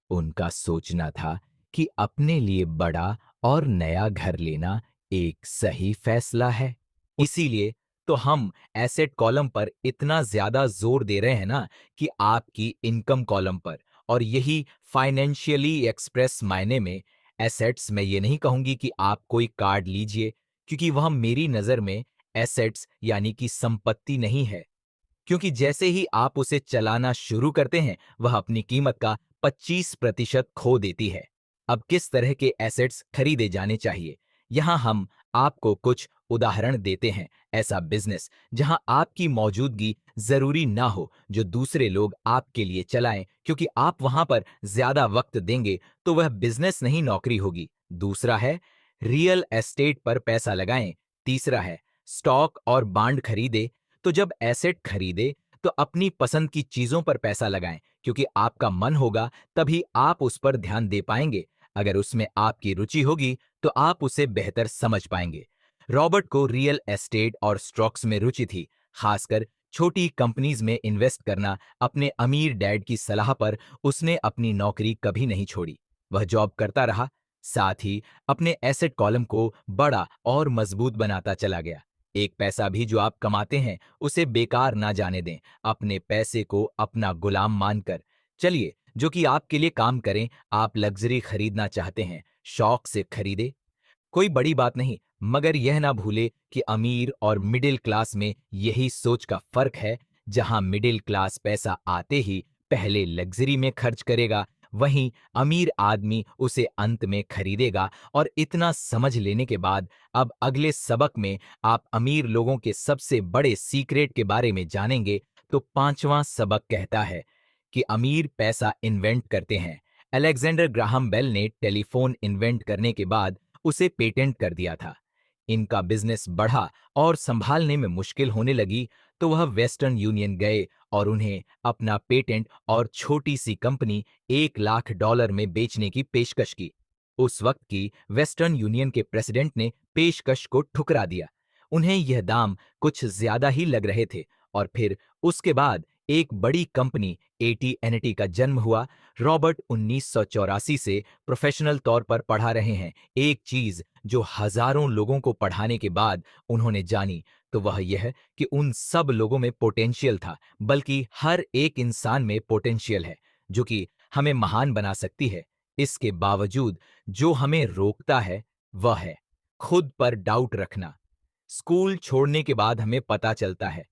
उनका सोचना था कि अपने लिए बड़ा और नया घर लेना एक सही फैसला है। इसीलिए तो हम एसेट कॉलम पर इतना ज्यादा जोर दे रहे हैं ना, कि आपकी इनकम कॉलम पर। और यही फाइनेंशियली एक्सप्रेस मायने में एसेट्स। मैं ये नहीं कहूंगी कि आप कोई कार्ड लीजिए, क्योंकि वह मेरी नजर में एसेट्स यानी कि संपत्ति नहीं है। क्योंकि जैसे ही आप उसे चलाना शुरू करते हैं, वह अपनी कीमत का 25% खो देती है। अब किस तरह के एसेट्स खरीदे जाने चाहिए, यहां हम आपको कुछ उदाहरण देते हैं। ऐसा बिजनेस जहां आपकी मौजूदगी जरूरी ना हो, जो दूसरे लोग आपके लिए चलाएं, क्योंकि आप वहां पर ज्यादा वक्त देंगे तो वह बिजनेस नहीं, नौकरी होगी। दूसरा है रियल एस्टेट पर पैसा लगाएं। तीसरा है स्टॉक और बांड खरीदे। तो जब एसेट खरीदे तो अपनी पसंद की चीजों पर पैसा लगाएं, क्योंकि आपका मन होगा तभी आप उस पर ध्यान दे पाएंगे। अगर उसमें आपकी रुचि होगी तो आप उसे बेहतर समझ पाएंगे। रॉबर्ट को रियल एस्टेट और स्टॉक्स में रुचि थी, खासकर छोटी कंपनीज में इन्वेस्ट करना। अपने अमीर डैड की सलाह पर उसने अपनी नौकरी कभी नहीं छोड़ी। वह जॉब करता रहा, साथ ही अपने एसेट कॉलम को बड़ा और मजबूत बनाता चला गया। एक पैसा भी जो आप कमाते हैं उसे बेकार ना जाने दें, अपने पैसे को अपना गुलाम मानकर चलिए, जो कि आपके लिए काम करें। आप लग्जरी खरीदना चाहते हैं, शौक से खरीदे, कोई बड़ी बात नहीं। मगर यह ना भूले कि अमीर और मिडिल क्लास में यही सोच का फर्क है। जहां मिडिल क्लास पैसा आते ही पहले लग्जरी में खर्च करेगा, वहीं अमीर आदमी उसे अंत में खरीदेगा। और इतना समझ लेने के बाद अब अगले सबक में आप अमीर लोगों के सबसे बड़े सीक्रेट के बारे में जानेंगे। तो पांचवां सबक कहता है कि अमीर पैसा इन्वेंट करते हैं। अलेक्जेंडर ग्राहम बेल ने टेलीफोन इन्वेंट करने के बाद उसे पेटेंट कर दिया था। इनका बिजनेस बढ़ा और संभालने में मुश्किल होने लगी, तो वह वेस्टर्न यूनियन गए और उन्हें अपना पेटेंट और छोटी सी कंपनी $1 लाख में बेचने की पेशकश की। उस वक्त की वेस्टर्न यूनियन के प्रेसिडेंट ने पेशकश को ठुकरा दिया। उन्हें यह दाम कुछ ज्यादा ही लग रहे थे। और फिर उसके बाद एक बड़ी कंपनी AT&T का जन्म हुआ। रॉबर्ट 1984 से प्रोफेशनल तौर पर पढ़ा रहे हैं। एक चीज जो हजारों लोगों को पढ़ाने के बाद उन्होंने जानी, तो वह यह कि उन सब लोगों में पोटेंशियल था, बल्कि हर एक इंसान में पोटेंशियल है, जो कि हमें महान बना सकती है। इसके बावजूद जो हमें रोकता है वह है खुद पर डाउट रखना। स्कूल छोड़ने के बाद हमें पता चलता है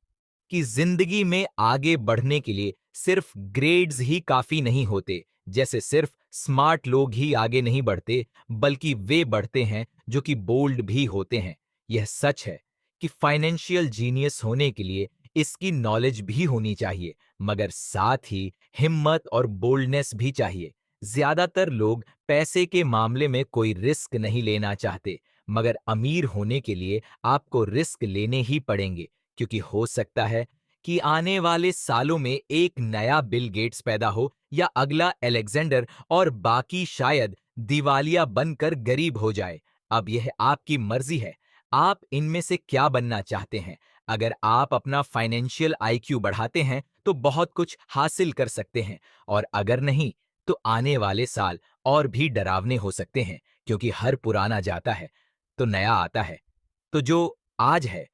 कि जिंदगी में आगे बढ़ने के लिए सिर्फ ग्रेड्स ही काफी नहीं होते। जैसे सिर्फ स्मार्ट लोग ही आगे नहीं बढ़ते, बल्कि वे बढ़ते हैं जो कि बोल्ड भी होते हैं। यह सच है कि फाइनेंशियल जीनियस होने के लिए इसकी नॉलेज भी होनी चाहिए, मगर साथ ही हिम्मत और बोल्डनेस भी चाहिए। ज्यादातर लोग पैसे के मामले में कोई रिस्क नहीं लेना चाहते, मगर अमीर होने के लिए आपको रिस्क लेने ही पड़ेंगे, क्योंकि हो सकता है कि आने वाले सालों में एक नया बिल गेट्स पैदा हो या अगला अलेक्जेंडर, और बाकी शायद दिवालिया बनकर गरीब हो जाए। अब यह आपकी मर्जी है, आप इनमें से क्या बनना चाहते हैं। अगर आप अपना फाइनेंशियल IQ बढ़ाते हैं तो बहुत कुछ हासिल कर सकते हैं, और अगर नहीं तो आने वाले साल और भी डरावने हो सकते हैं, क्योंकि हर पुराना जाता है तो नया आता है। तो जो आज है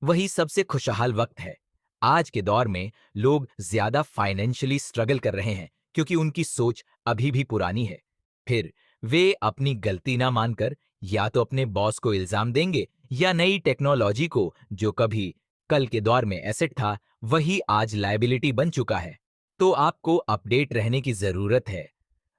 वही सबसे खुशहाल वक्त है। आज के दौर में लोग ज्यादा फाइनेंशियली स्ट्रगल कर रहे हैं क्योंकि उनकी सोच अभी भी पुरानी है। फिर वे अपनी गलती ना मानकर या तो अपने बॉस को इल्जाम देंगे या नई टेक्नोलॉजी को, जो कभी कल के दौर में एसेट था वही आज लायबिलिटी बन चुका है। तो आपको अपडेट रहने की जरूरत है।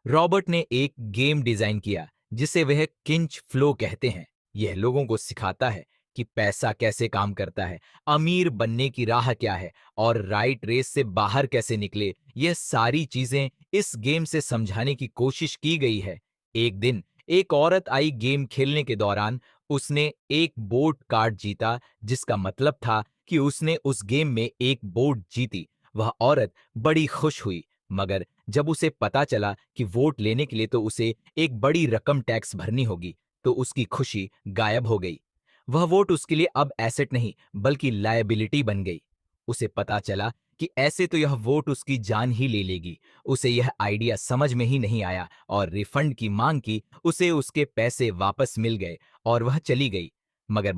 रॉबर्ट ने एक गेम डिजाइन किया जिसे वह किंच फ्लो कहते हैं। यह लोगों को सिखाता है कि पैसा कैसे काम करता है, अमीर बनने की राह क्या है और राइट रेस से बाहर कैसे निकले। यह सारी चीजें इस गेम से समझाने की कोशिश की गई है। एक दिन एक औरत आई गेम खेलने के दौरान। उसने एक बोट कार्ड जीता, जिसका मतलब था कि उसने उस गेम में एक बोट जीती। वह औरत बड़ी खुश हुई, मगर जब उसे पता चला कि वोट लेने के लिए तो उसे एक बड़ी रकम टैक्स भरनी होगी, तो उसकी खुशी गायब हो गई। वह वोट उसके लिए अब एसेट नहीं बल्कि लायबिलिटी बन गई। उसे पता चला कि ऐसे तो यह वोट उसकी जान ही ले लेगी। उसे यह आइडिया समझ में ही नहीं आया और रिफंड की मांग की। उसे उसके पैसे वापस मिल गए और वह चली गई। मगर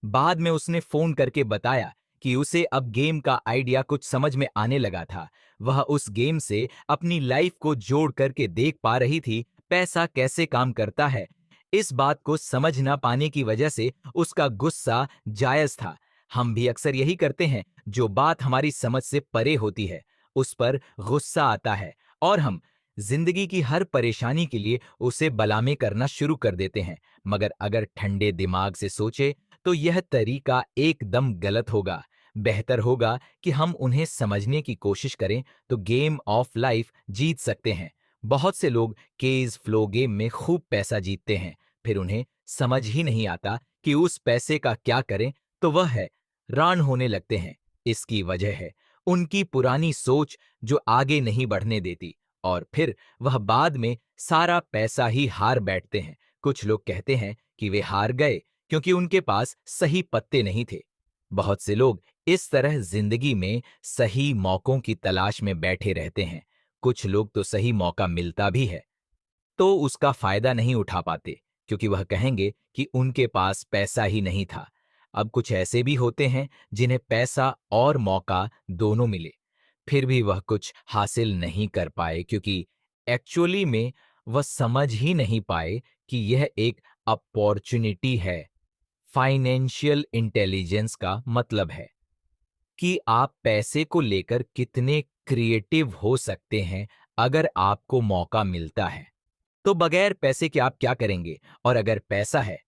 बाद में उसने फोन करके बताया कि उसे अब गेम का आइडिया कुछ समझ में आने लगा था। वह उस गेम से अपनी लाइफ को जोड़ करके देख पा रही थी पैसा कैसे काम करता है। इस बात को समझ ना पाने की वजह से उसका गुस्सा जायज था। हम भी अक्सर यही करते हैं, जो बात हमारी समझ से परे होती है उस पर गुस्सा आता है और हम जिंदगी की हर परेशानी के लिए उसे बलामे करना शुरू कर देते हैं। मगर अगर ठंडे दिमाग से सोचे तो यह तरीका एकदम गलत होगा। बेहतर होगा कि हम उन्हें समझने की कोशिश करें तो गेम ऑफ लाइफ जीत सकते हैं। बहुत से लोग केज फ्लो गेम में खूब पैसा जीतते हैं, फिर उन्हें समझ ही नहीं आता कि उस पैसे का क्या करें, तो वह है रान होने लगते हैं। इसकी वजह है उनकी पुरानी सोच जो आगे नहीं बढ़ने देती, और फिर वह बाद में सारा पैसा ही हार बैठते हैं। कुछ लोग कहते हैं कि वे हार गए क्योंकि उनके पास सही पत्ते नहीं थे। बहुत से लोग इस तरह जिंदगी में सही मौकों की तलाश में बैठे रहते हैं। कुछ लोग तो सही मौका मिलता भी है तो उसका फायदा नहीं उठा पाते, क्योंकि वह कहेंगे कि उनके पास पैसा ही नहीं था। अब कुछ ऐसे भी होते हैं जिन्हें पैसा और मौका दोनों मिले, फिर भी वह कुछ हासिल नहीं कर पाए, क्योंकि एक्चुअली में वह समझ ही नहीं पाए कि यह एक अपॉर्चुनिटी है। फाइनेंशियल इंटेलिजेंस का मतलब है कि आप पैसे को लेकर कितने क्रिएटिव हो सकते हैं अगर आपको मौका मिलता है। तो बगैर पैसे के आप क्या करेंगे, और अगर पैसा है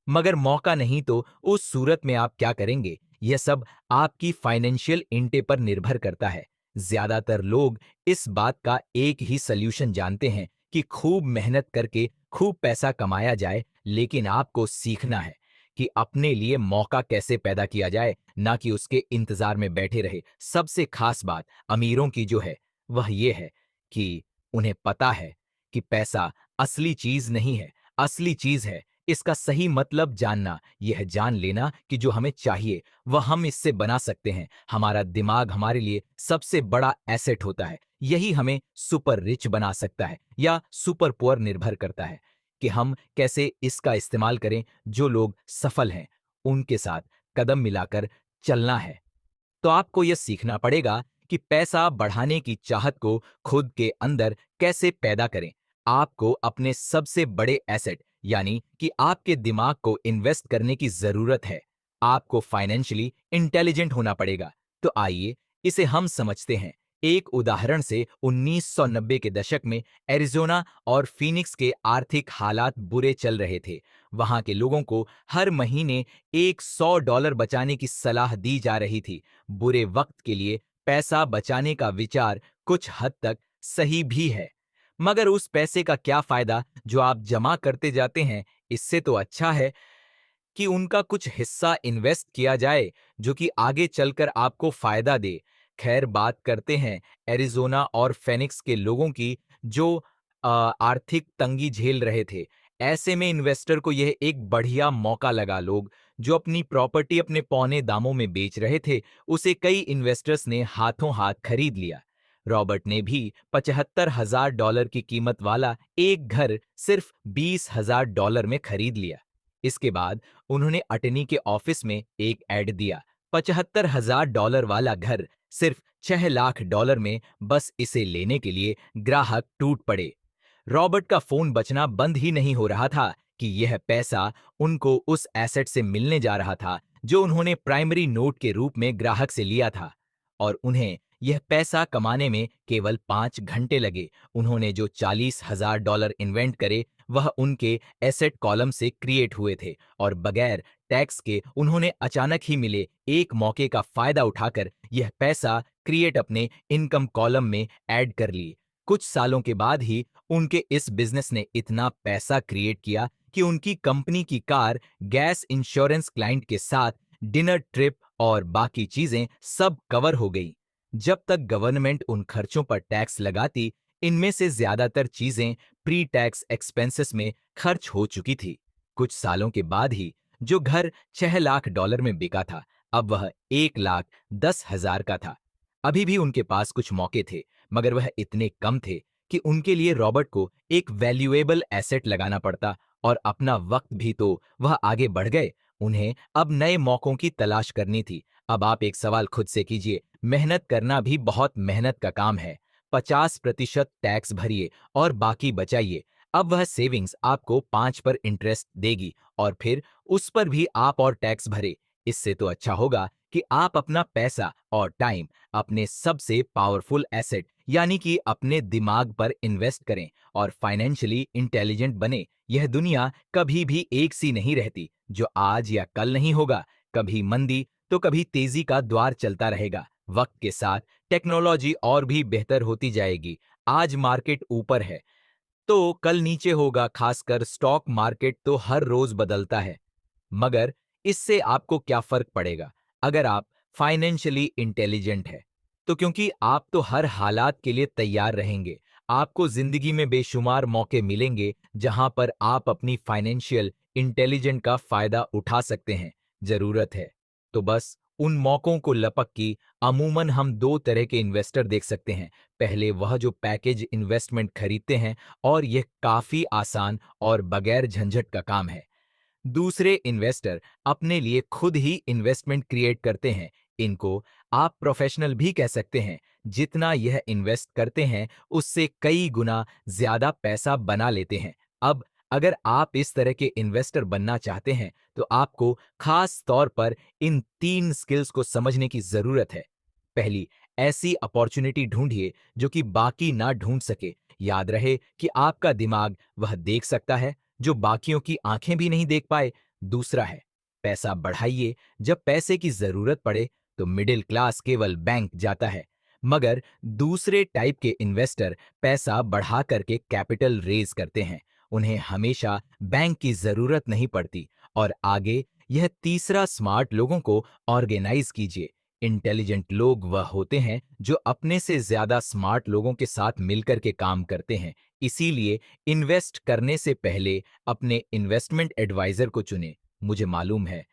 मगर मौका नहीं तो उस सूरत में आप क्या करेंगे? यह सब आपकी फाइनेंशियल इंटे पर निर्भर करता है। ज्यादातर लोग इस बात का एक ही सल्यूशन जानते हैं कि खूब मेहनत करके खूब पैसा कमाया जाए, लेकिन आपको सीखना है कि अपने लिए मौका कैसे पैदा किया जाए, ना कि उसके इंतजार में बैठे रहे। सबसे खास बात अमीरों की जो है वह ये है कि उन्हें पता है कि पैसा असली चीज नहीं है, असली चीज है इसका सही मतलब जानना। यह जान लेना कि जो हमें चाहिए वह हम इससे बना सकते हैं। हमारा दिमाग हमारे लिए सबसे बड़ा एसेट होता है। यही हमें सुपर रिच बना सकता है या सुपर पुअर निर्भर करता है कि हम कैसे इसका इस्तेमाल करें। जो लोग सफल हैं उनके साथ कदम मिलाकर चलना है। तो आपको यह सीखना पड़ेगा कि पैसा बढ़ाने की चाहत को खुद के अंदर कैसे पैदा करें। आपको अपने सबसे बड़े एसेट यानी कि आपके दिमाग को इन्वेस्ट करने की जरूरत है। आपको फाइनेंशियली इंटेलिजेंट होना पड़ेगा। तो आइए इसे हम समझते हैं एक उदाहरण से। 1990 के दशक में एरिज़ोना और फीनिक्स के आर्थिक हालात बुरे चल रहे थे। वहां के लोगों को हर महीने $100 बचाने की सलाह दी जा रही थी। बुरे वक्त के लिए पैसा बचाने का विचार कुछ हद तक सही भी है, मगर उस पैसे का क्या फायदा जो आप जमा करते जाते हैं। इससे तो अच्छा है कि उनका कुछ हिस्सा इन्वेस्ट किया जाए जो कि आगे चलकर आपको फायदा दे। खैर, बात करते हैं एरिज़ोना और फेनिक्स के लोगों की जो आर्थिक तंगी झेल रहे थे। ऐसे में इन्वेस्टर को यह एक बढ़िया मौका लगा। लोग जो अपनी प्रॉपर्टी अपने पौने दामों में बेच रहे थे, उसे कई इन्वेस्टर्स ने हाथों हाथ खरीद लिया। रॉबर्ट ने भी $75,000 की कीमत वाला एक घर सिर्फ $20,000 में खरीद लिया। इसके बाद उन्होंने अटनी के ऑफिस में एक ऐड दिया, $75,000 वाला घर सिर्फ $6 लाख में। बस इसे लेने के लिए ग्राहक टूट पड़े। रॉबर्ट का फोन बजना बंद ही नहीं हो रहा था कि यह पैसा उनको उस एसेट से मिलने जा रहा था जो उन्होंने प्राइमरी नोट के रूप में ग्राहक से लिया था, और उन्हें यह पैसा कमाने में केवल 5 घंटे लगे। उन्होंने जो $40,000 इन्वेंट करे वह उनके एसेट कॉलम से क्रिएट हुए थे, और बगैर टैक्स के उन्होंने अचानक ही मिले एक मौके का फायदा उठाकर यह पैसा क्रिएट अपने इनकम कॉलम में ऐड कर लिए। कुछ सालों के बाद ही उनके इस बिजनेस ने इतना पैसा क्रिएट किया कि उनकी कंपनी की कार, गैस इंश्योरेंस क्लाइंट के साथ, डिनर ट्रिप और बाकी चीजें सब कवर हो गई। जब तक गवर्नमेंट उन खर्चों पर टैक्स लगाती, इनमें से ज्यादातर चीजें प्री टैक्स एक्सपेंसेस में खर्च हो चुकी थी। कुछ सालों के बाद ही जो घर $6 लाख में बिका था, अब वह $1,10,000 का था। अभी भी उनके पास कुछ मौके थे, मगर वह इतने कम थे कि उनके लिए रॉबर्ट को एक वैल्यूएबल एसेट लगाना पड़ता, और अपना वक्त भी तो वह आगे बढ़ गए। उन्हें अब नए मौकों की तलाश करनी थी। अब आप एक सवाल खुद से कीजिए, मेहनत करना भी बहुत मेहनत का काम है। 50% टैक्स भरिए और बाकी बचाइए। अब वह सेविंग्स आपको 5 पर इंटरेस्ट देगी, और फिर उस पर भी आप और टैक्स भरे। इससे तो अच्छा होगा कि आप अपना पैसा और टाइम अपने सबसे पावरफुल एसेट यानी कि अपने दिमाग पर इन्वेस्ट करें और फाइनेंशियली इंटेलिजेंट बने। यह दुनिया कभी भी एक सी नहीं रहती। जो आज या कल नहीं होगा, कभी मंदी तो कभी तेजी का द्वार चलता रहेगा। वक्त के साथ टेक्नोलॉजी और भी बेहतर होती जाएगी। आज मार्केट ऊपर है तो कल नीचे होगा, खासकर स्टॉक मार्केट तो हर रोज बदलता है। मगर इससे आपको क्या फर्क पड़ेगा अगर आप फाइनेंशियली इंटेलिजेंट है तो, क्योंकि आप तो हर हालात के लिए तैयार रहेंगे। आपको जिंदगी में बेशुमार मौके मिलेंगे जहां पर आप अपनी फाइनेंशियल इंटेलिजेंट का फायदा उठा सकते हैं। जरूरत है तो बस उन मौकों को लपक की। अमूमन हम दो तरह के इन्वेस्टर देख सकते हैं। पहले वह जो पैकेज इन्वेस्टमेंट खरीदते हैं, और यह काफी आसान और बगैर झंझट का काम है। दूसरे इन्वेस्टर अपने लिए खुद ही इन्वेस्टमेंट क्रिएट करते हैं। इनको आप प्रोफेशनल भी कह सकते हैं। जितना यह इन्वेस्ट करते हैं उससे कई गुना ज्यादा पैसा बना लेते हैं। अब अगर आप इस तरह के इन्वेस्टर बनना चाहते हैं तो आपको खास तौर पर इन 3 स्किल्स को समझने की जरूरत है। पहली, ऐसी अपॉर्चुनिटी ढूंढिए जो कि बाकी ना ढूंढ सके। याद रहे कि आपका दिमाग वह देख सकता है जो बाकियों की आंखें भी नहीं देख पाए। दूसरा है, पैसा बढ़ाइए जब पैसे की जरूरत पड़े। तो मिडिल क्लास केवल बैंक जाता है, मगर दूसरे टाइप के इन्वेस्टर पैसा बढ़ा करके कैपिटल रेज करते हैं। उन्हें हमेशा बैंक की जरूरत नहीं पड़ती। और आगे यह तीसरा, स्मार्ट लोगों को ऑर्गेनाइज कीजिए। इंटेलिजेंट लोग वह होते हैं जो अपने से ज्यादा स्मार्ट लोगों के साथ मिलकर के काम करते हैं। इसीलिए इन्वेस्ट करने से पहले अपने इन्वेस्टमेंट एडवाइजर को चुनें। मुझे मालूम है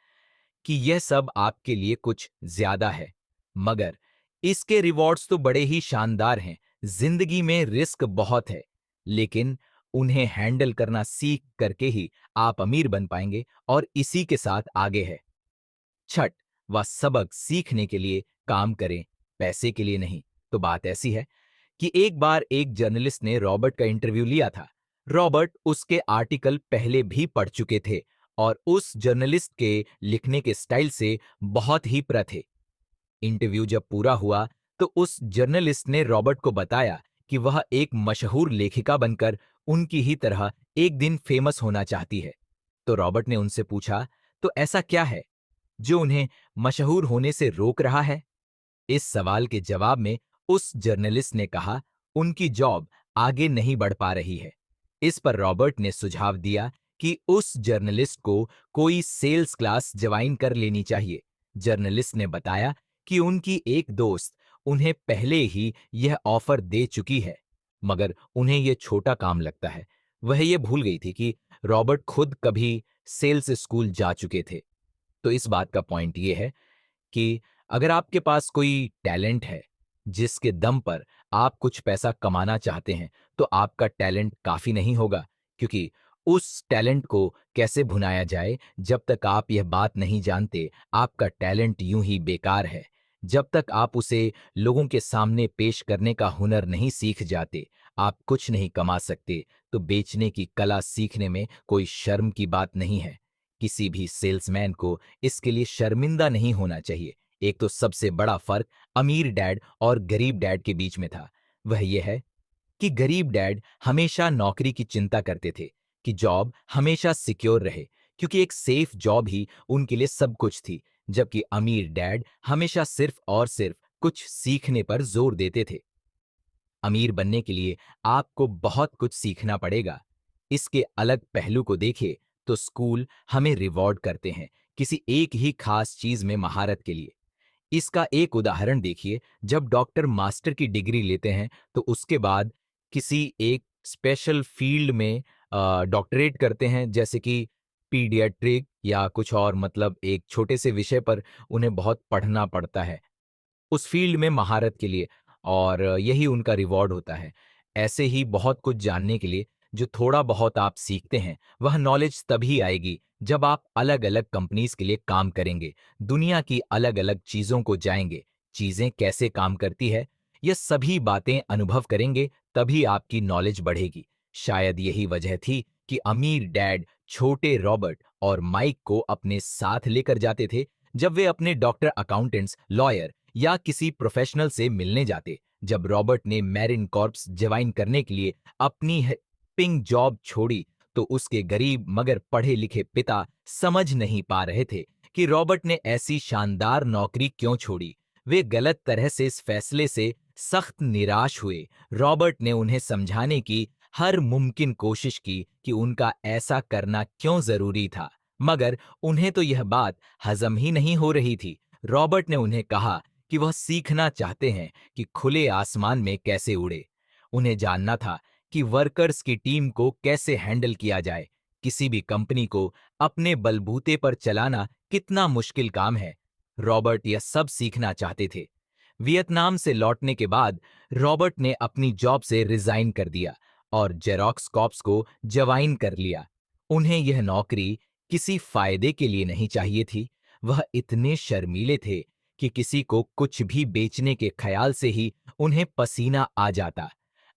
कि यह सब आपके लिए कुछ ज्यादा है, मगर इसके रिवॉर्ड्स तो बड़े ही शानदार हैं। जिंदगी में रिस्क बहुत है, लेकिन उन्हें हैंडल करना सीख करके ही आप अमीर बन पाएंगे। और इसी के साथ आगे है छठ, वह सबक सीखने के लिए काम करें, पैसे के लिए नहीं। तो बात ऐसी है कि एक बार एक जर्नलिस्ट ने रॉबर्ट का इंटरव्यू लिया था। रॉबर्ट उसके आर्टिकल पहले भी पढ़ चुके थे और उस जर्नलिस्ट के लिखने के स्टाइल से बहुत ही प्र थे। इंटरव्यू जब पूरा हुआ तो उस जर्नलिस्ट ने रॉबर्ट को बताया कि वह एक मशहूर लेखिका बनकर उनकी ही तरह एक दिन फेमस होना चाहती है। तो रॉबर्ट ने उनसे पूछा, तो ऐसा क्या है जो उन्हें मशहूर होने से रोक रहा है? इस सवाल के जवाब में उस जर्नलिस्ट ने कहा, उनकी जॉब आगे नहीं बढ़ पा रही है। इस पर रॉबर्ट ने सुझाव दिया कि उस जर्नलिस्ट को कोई सेल्स क्लास ज्वाइन कर लेनी चाहिए। जर्नलिस्ट ने बताया कि उनकी एक दोस्त उन्हें पहले ही यह ऑफर दे चुकी है, मगर उन्हें यह छोटा काम लगता है। वह ये भूल गई थी कि रॉबर्ट खुद कभी सेल्स स्कूल जा चुके थे। तो इस बात का पॉइंट ये है कि अगर आपके पास कोई टैलेंट है जिसके दम पर आप कुछ पैसा कमाना चाहते हैं, तो आपका टैलेंट काफी नहीं होगा, क्योंकि उस टैलेंट को कैसे भुनाया जाए, जब तक आप यह बात नहीं जानते, आपका टैलेंट यूं ही बेकार है। जब तक आप उसे लोगों के सामने पेश करने का हुनर नहीं सीख जाते, आप कुछ नहीं कमा सकते। तो बेचने की कला सीखने में कोई शर्म की बात नहीं है। किसी भी सेल्समैन को इसके लिए शर्मिंदा नहीं होना चाहिए। एक तो सबसे बड़ा फर्क अमीर डैड और गरीब डैड के बीच में था, वह यह है कि गरीब डैड हमेशा नौकरी की चिंता करते थे कि जॉब हमेशा सिक्योर रहे, क्योंकि एक सेफ जॉब ही उनके लिए सब कुछ थी। जबकि अमीर डैड हमेशा सिर्फ और सिर्फ कुछ सीखने पर जोर देते थे। अमीर बनने के लिए आपको बहुत कुछ सीखना पड़ेगा। इसके अलग पहलू को देखिए तो स्कूल हमें रिवॉर्ड करते हैं किसी एक ही खास चीज में महारत के लिए। इसका एक उदाहरण देखिए, जब डॉक्टर मास्टर की डिग्री लेते हैं तो उसके बाद किसी एक स्पेशल फील्ड में डॉक्टरेट करते हैं, जैसे कि पीडियाट्रिक या कुछ और, मतलब एक छोटे से विषय पर उन्हें बहुत पढ़ना पड़ता है उस फील्ड में महारत के लिए, और यही उनका रिवॉर्ड होता है। ऐसे ही बहुत कुछ जानने के लिए जो थोड़ा बहुत आप सीखते हैं, वह नॉलेज तभी आएगी जब आप अलग अलग कंपनीज के लिए काम करेंगे, दुनिया की अलग अलग चीजों को जाएंगे, चीजें कैसे काम करती है, ये सभी बातें अनुभव करेंगे, तभी आपकी नॉलेज बढ़ेगी। शायद यही वजह थी कि अमीर डैड छोटे रॉबर्ट और माइक को अपने साथ लेकर जाते थे जब वे अपने डॉक्टर, अकाउंटेंट्स, लॉयर या किसी प्रोफेशनल से मिलने जाते। जब रॉबर्ट ने मैरिन कॉर्प्स ज्वाइन करने के लिए अपनी पिंग जॉब छोड़ी, तो उसके गरीब मगर पढ़े लिखे पिता समझ नहीं पा रहे थे कि रॉबर्ट ने ऐसी शानदार नौकरी क्यों छोड़ी। वे गलत तरह से इस फैसले से सख्त निराश हुए। रॉबर्ट ने उन्हें समझाने की हर मुमकिन कोशिश की कि उनका ऐसा करना क्यों जरूरी था, मगर उन्हें तो यह बात हजम ही नहीं हो रही थी। रॉबर्ट ने उन्हें कहा कि वह सीखना चाहते हैं कि खुले आसमान में कैसे उड़े। उन्हें जानना था कि वर्कर्स की टीम को कैसे हैंडल किया जाए। किसी भी कंपनी को अपने बलबूते पर चलाना कितना मुश्किल काम है। रॉबर्ट यह सब सीखना चाहते थे। वियतनाम से लौटने के बाद रॉबर्ट ने अपनी जॉब से रिजाइन कर दिया और जेरोक्स कॉर्प्स को ज्वाइन कर लिया। उन्हें यह नौकरी किसी फायदे के लिए नहीं चाहिए थी। वह इतने शर्मीले थे कि किसी को कुछ भी बेचने के ख्याल से ही उन्हें पसीना आ जाता।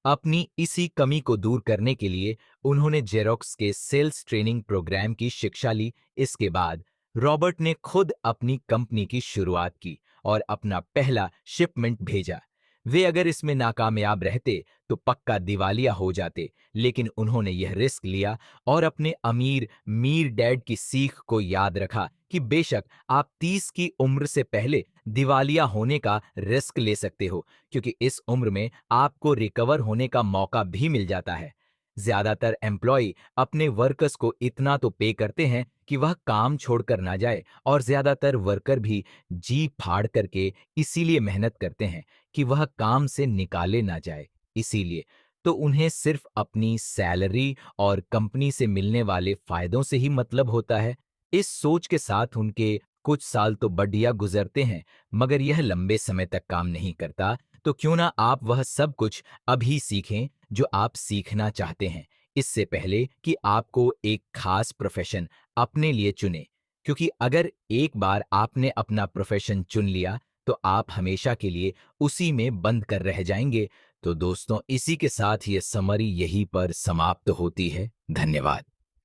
अपनी इसी कमी को दूर करने के लिए उन्होंने जेरोक्स के सेल्स ट्रेनिंग प्रोग्राम की शिक्षा ली। इसके बाद रॉबर्ट ने खुद अपनी कंपनी की शुरुआत की और अपना पहला शिपमेंट भेजा। वे अगर इसमें नाकामयाब रहते तो पक्का दिवालिया हो जाते, लेकिन उन्होंने यह रिस्क लिया और अपने अमीर मीर डैड की सीख को याद रखा कि बेशक आप 30 की उम्र से पहले दिवालिया होने का रिस्क ले सकते हो, क्योंकि इस उम्र में आपको रिकवर होने का मौका भी मिल जाता है। ज्यादातर एम्प्लॉय अपने वर्कर्स को इतना तो पे करते हैं कि वह काम छोड़कर ना जाए, और ज्यादातर वर्कर भी जी फाड़ करके इसीलिए मेहनत करते हैं कि वह काम से निकाले ना जाए। इसीलिए तो उन्हें सिर्फ अपनी सैलरी और कंपनी से मिलने वाले फायदों से ही मतलब होता है। इस सोच के साथ उनके कुछ साल तो बढ़िया गुजरते हैं, मगर यह लंबे समय तक काम नहीं करता। तो क्यों ना आप वह सब कुछ अभी सीखें जो आप सीखना चाहते हैं, इससे पहले कि आपको एक खास प्रोफेशन अपने लिए चुने। क्योंकि अगर एक बार आपने अपना प्रोफेशन चुन लिया तो आप हमेशा के लिए उसी में बंद कर रह जाएंगे। तो दोस्तों, इसी के साथ ये समरी यहीं पर समाप्त होती है। धन्यवाद।